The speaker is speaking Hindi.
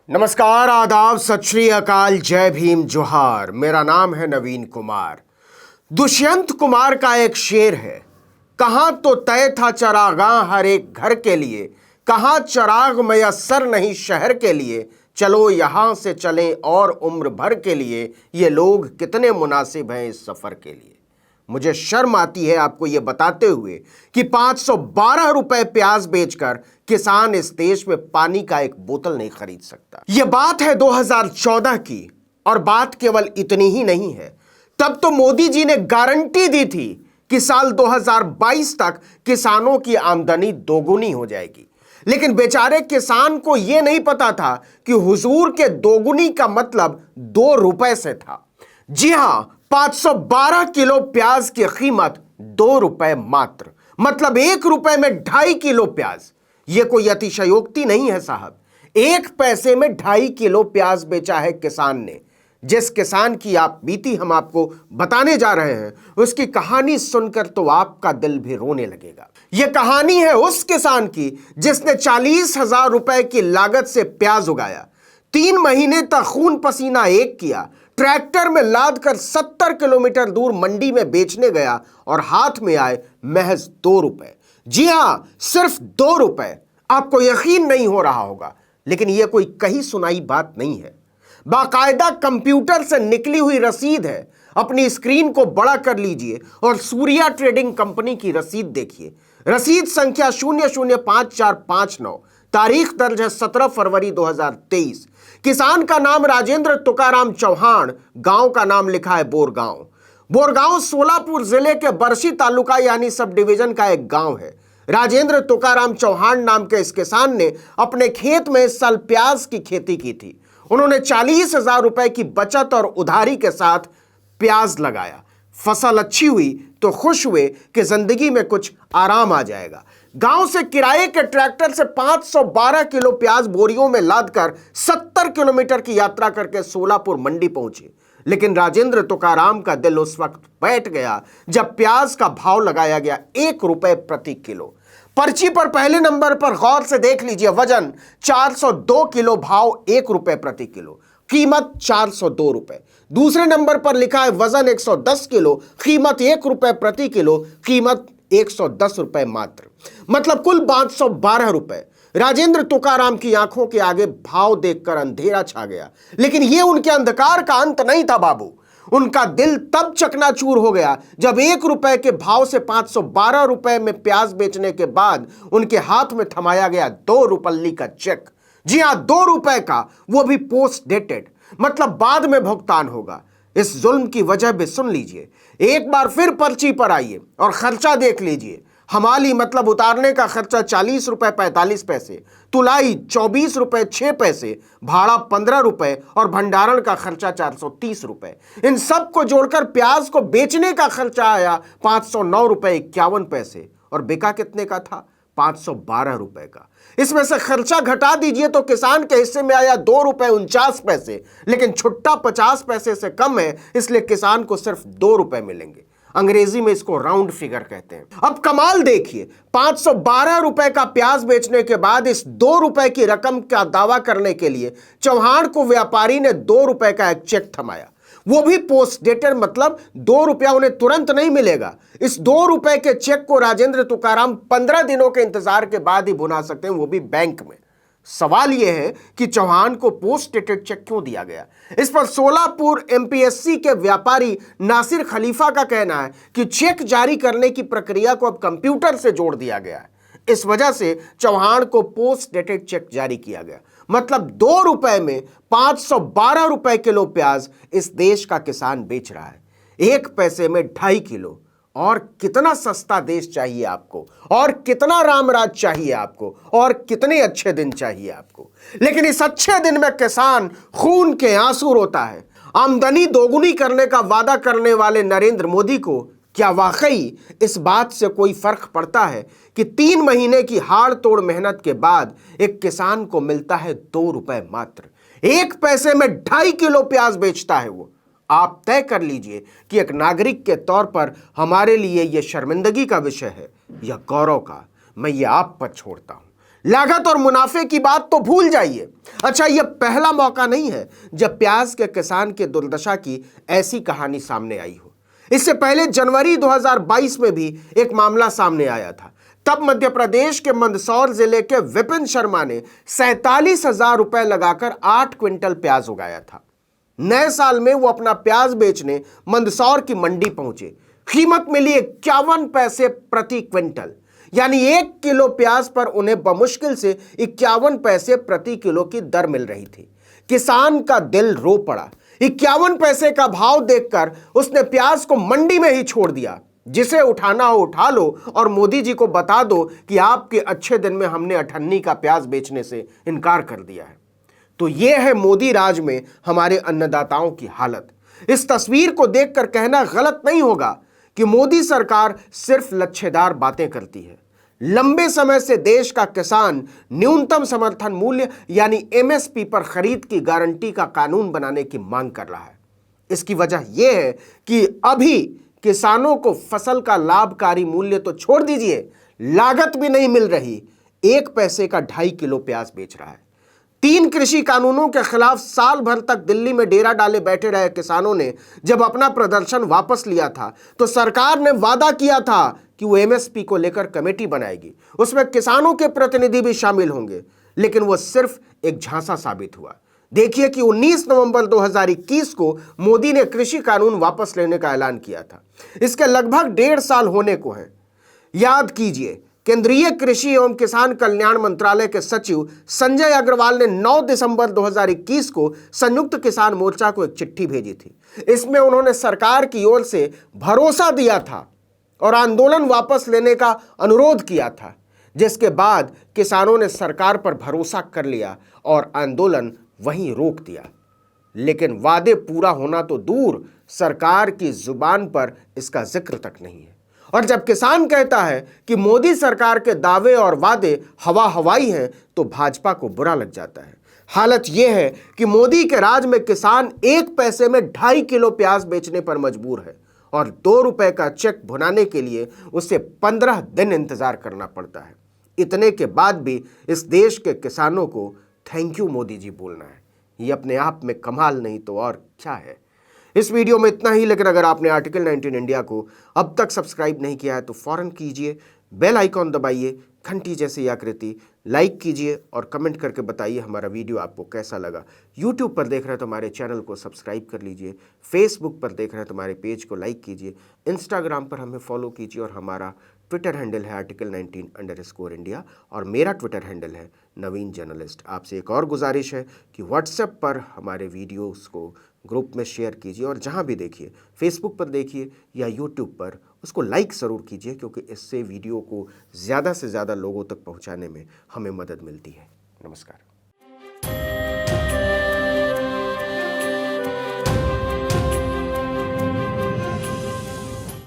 नमस्कार, आदाब, सत श्री अकाल, जय भीम, जोहार। मेरा नाम है नवीन कुमार। दुष्यंत कुमार का एक शेर है, कहां तो तय था चरागाह हर एक घर के लिए, कहां चराग मयस्सर नहीं शहर के लिए, चलो यहां से चलें और उम्र भर के लिए, ये लोग कितने मुनासिब हैं इस सफर के लिए। मुझे शर्म आती है आपको यह बताते हुए कि 512 रुपए प्याज बेचकर किसान इस देश में पानी का एक बोतल नहीं खरीद सकता। यह बात है 2014 की, और बात केवल इतनी ही नहीं है। तब तो मोदी जी ने गारंटी दी थी कि साल 2022 तक किसानों की आमदनी दोगुनी हो जाएगी, लेकिन बेचारे किसान को यह नहीं पता था कि हुजूर के दोगुनी का मतलब 2 रुपए से था। जी हां, 512 किलो प्याज की कीमत 2 रुपए मात्र, मतलब 1 रुपए में 2.5 किलो प्याज। यह कोई अतिशयोक्ति नहीं है साहब। 1 पैसे में 2.5 किलो प्याज बेचा है किसान ने। जिस किसान की आप बीती हम आपको बताने जा रहे हैं, उसकी कहानी सुनकर तो आपका दिल भी रोने लगेगा। यह कहानी है उस किसान की जिसने 40,000 रुपए की लागत से प्याज उगाया, 3 महीने तक खून पसीना एक किया, ट्रैक्टर में लाद कर 70 किलोमीटर दूर मंडी में बेचने गया और हाथ में आए महज 2 रुपए। जी हां, सिर्फ 2 रुपए। आपको यकीन नहीं हो रहा होगा, लेकिन यह कोई कही सुनाई बात नहीं है। बाकायदा कंप्यूटर से निकली हुई रसीद है। अपनी स्क्रीन को बड़ा कर लीजिए और सूर्या ट्रेडिंग कंपनी की रसीद देखिए। रसीद संख्या 005459, तारीख दर्ज है 17 फरवरी 2023। किसान का नाम राजेंद्र तुकाराम चौहान, गांव का नाम लिखा है बोरगांव। बोरगांव सोलापुर जिले के बरसी तालुका यानी सब डिवीजन का एक गांव है। राजेंद्र तुकाराम चौहान नाम के इस किसान ने अपने खेत में इस साल प्याज की खेती की थी। उन्होंने 40,000 रुपए की बचत और उधारी के साथ प्याज लगाया। फसल अच्छी हुई तो खुश हुए कि जिंदगी में कुछ आराम आ जाएगा। गांव से किराए के ट्रैक्टर से 512 किलो प्याज बोरियों में लादकर 70 किलोमीटर की यात्रा करके सोलापुर मंडी पहुंचे। लेकिन राजेंद्र तुकाराम का दिल उस वक्त बैठ गया जब प्याज का भाव लगाया गया 1 रुपए प्रति किलो। पर्ची पर पहले नंबर पर गौर से देख लीजिए, वजन 402 किलो, भाव 1 रुपए प्रति किलो, कीमत 402 रुपए। दूसरे नंबर पर लिखा है वजन 110 किलो, कीमत 1 रुपए प्रति किलो, कीमत 110 रुपए मात्र, मतलब कुल 512 रुपए। राजेंद्र तुकाराम की आंखों के आगे भाव देखकर अंधेरा छा गया, लेकिन यह उनके अंधकार का अंत नहीं था बाबू। उनका दिल तब चकनाचूर हो गया जब 1 रुपए के भाव से 512 रुपए में प्याज बेचने के बाद उनके हाथ में थमाया गया 2 रुपल्ली का चेक। जी हां, 2 रुपए का, वो भी पोस्ट डेटेड, मतलब बाद में भुगतान होगा। इस जुल्म की वजह भी सुन लीजिए। एक बार फिर पर्ची पर आइए और खर्चा देख लीजिए। हमाली मतलब उतारने का खर्चा 40 रुपए 45 पैसे, तुलाई 24 रुपए 6 पैसे, भाड़ा 15 रुपए और भंडारण का खर्चा 430 रुपए। इन सब को जोड़कर प्याज को बेचने का खर्चा आया 509 रुपए 51 पैसे, और बिका कितने का था? 512 रुपए का। इसमें से खर्चा घटा दीजिए तो किसान के हिस्से में आया 2 रुपए 49 पैसे, लेकिन छुट्टा 50 पैसे से कम है, इसलिए किसान को सिर्फ 2 रुपए मिलेंगे। अंग्रेजी में इसको राउंड फिगर कहते हैं। अब कमाल देखिए, 512 रुपए का प्याज बेचने के बाद इस 2 रुपए की रकम का दावा करने के लिए चौहान को व्यापारी ने 2 रुपए का एक चेक थमाया, वो भी पोस्ट डेटेड, मतलब 2 रुपया उन्हें तुरंत नहीं मिलेगा। इस 2 रुपए के चेक को राजेंद्र तुकाराम 15 दिनों के इंतजार के बाद ही भुना सकते हैं, वो भी बैंक में। सवाल यह है कि चौहान को पोस्ट डेटेड चेक क्यों दिया गया? इस पर सोलापुर एमपीएससी के व्यापारी नासिर खलीफा का कहना है कि चेक जारी करने की प्रक्रिया को अब कंप्यूटर से जोड़ दिया गया है, इस वजह से चौहान को पोस्ट डेटेड चेक जारी किया गया। मतलब 2 रुपए में 512 रुपए किलो प्याज इस देश का किसान बेच रहा है, 1 पैसे में 2.5 किलो। और कितना सस्ता देश चाहिए आपको, और कितना रामराज चाहिए आपको, और कितने अच्छे दिन चाहिए आपको। लेकिन इस अच्छे दिन में किसान खून के आंसू रोता है। आमदनी दोगुनी करने का वादा करने वाले नरेंद्र मोदी को क्या वाकई इस बात से कोई फर्क पड़ता है कि 3 महीने की हाड़ तोड़ मेहनत के बाद एक किसान को मिलता है 2 रुपए मात्र? 1 पैसे में 2.5 किलो प्याज बेचता है वो। आप तय कर लीजिए कि एक नागरिक के तौर पर हमारे लिए यह शर्मिंदगी का विषय है या गौरव का। मैं ये आप पर छोड़ता हूं। लागत और मुनाफे की बात तो भूल जाइए। अच्छा, यह पहला मौका नहीं है जब प्याज के किसान के दुर्दशा की ऐसी कहानी सामने आई हो। इससे पहले जनवरी 2022 में भी एक मामला सामने आया था। तब मध्य प्रदेश के मंदसौर जिले के विपिन शर्मा ने 47,000 रुपए लगाकर 8 क्विंटल प्याज उगाया था। नए साल में वो अपना प्याज बेचने मंदसौर की मंडी पहुंचे। कीमत मिली 51 पैसे प्रति क्विंटल, यानी 1 किलो प्याज पर उन्हें बमुश्किल से 51 पैसे प्रति किलो की दर मिल रही थी। किसान का दिल रो पड़ा। 51 पैसे का भाव देखकर उसने प्याज को मंडी में ही छोड़ दिया। जिसे उठाना हो उठा लो और मोदी जी को बता दो कि आपके अच्छे दिन में हमने 98 का प्याज बेचने से इनकार कर दिया है। तो यह है मोदी राज में हमारे अन्नदाताओं की हालत। इस तस्वीर को देखकर कहना गलत नहीं होगा कि मोदी सरकार सिर्फ लच्छेदार बातें करती है। लंबे समय से देश का किसान न्यूनतम समर्थन मूल्य यानी एमएसपी पर खरीद की गारंटी का कानून बनाने की मांग कर रहा है। इसकी वजह यह है कि अभी किसानों को फसल का लाभकारी मूल्य तो छोड़ दीजिए, लागत भी नहीं मिल रही। 1 पैसे का 2.5 किलो प्याज बेच रहा है। 3 कृषि कानूनों के खिलाफ साल भर तक दिल्ली में डेरा डाले बैठे रहे किसानों ने जब अपना प्रदर्शन वापस लिया था तो सरकार ने वादा किया था कि वो एमएसपी को लेकर कमेटी बनाएगी, उसमें किसानों के प्रतिनिधि भी शामिल होंगे, लेकिन वो सिर्फ एक झांसा साबित हुआ। देखिए कि 19 नवंबर 2021 को मोदी ने कृषि कानून वापस लेने का ऐलान किया था। इसके लगभग 1.5 साल होने को हैं। याद कीजिए, केंद्रीय कृषि एवं किसान कल्याण मंत्रालय के सचिव संजय अग्रवाल ने 9 दिसंबर 2021 को संयुक्त किसान मोर्चा को एक चिट्ठी भेजी थी। इसमें उन्होंने सरकार की ओर से भरोसा दिया था और आंदोलन वापस लेने का अनुरोध किया था, जिसके बाद किसानों ने सरकार पर भरोसा कर लिया और आंदोलन वहीं रोक दिया। लेकिन वादे पूरा होना तो दूर, सरकार की जुबान पर इसका जिक्र तक नहीं है। और जब किसान कहता है कि मोदी सरकार के दावे और वादे हवा हवाई हैं, तो भाजपा को बुरा लग जाता है। हालत यह है कि मोदी के राज में किसान 1 पैसे में 2.5 किलो प्याज बेचने पर मजबूर है और 2 रुपए का चेक भुनाने के लिए उसे 15 दिन इंतजार करना पड़ता है। इतने के बाद भी इस देश के किसानों को थैंक यू मोदी जी बोलना है, ये अपने आप में कमाल नहीं तो और क्या है। इस वीडियो में इतना ही, लेकिन अगर आपने आर्टिकल 19 इंडिया को अब तक सब्सक्राइब नहीं किया है तो फौरन कीजिए, बेल आइकॉन दबाइए, घंटी जैसी आकृति, लाइक कीजिए और कमेंट करके बताइए हमारा वीडियो आपको कैसा लगा। यूट्यूब पर देख रहे हैं तो हमारे चैनल को सब्सक्राइब कर लीजिए, फेसबुक पर देख रहे हैं तो हमारे पेज को लाइक कीजिए, इंस्टाग्राम पर हमें फॉलो कीजिए और हमारा ट्विटर हैंडल है आर्टिकल 19_इंडिया और मेरा ट्विटर हैंडल है नवीन जर्नलिस्ट। आपसे एक और गुजारिश है कि व्हाट्सएप पर हमारे वीडियोस को ग्रुप में शेयर कीजिए और जहां भी देखिए, फेसबुक पर देखिए या यूट्यूब पर, उसको लाइक ज़रूर कीजिए, क्योंकि इससे वीडियो को ज़्यादा से ज़्यादा लोगों तक पहुंचाने में हमें मदद मिलती है। नमस्कार।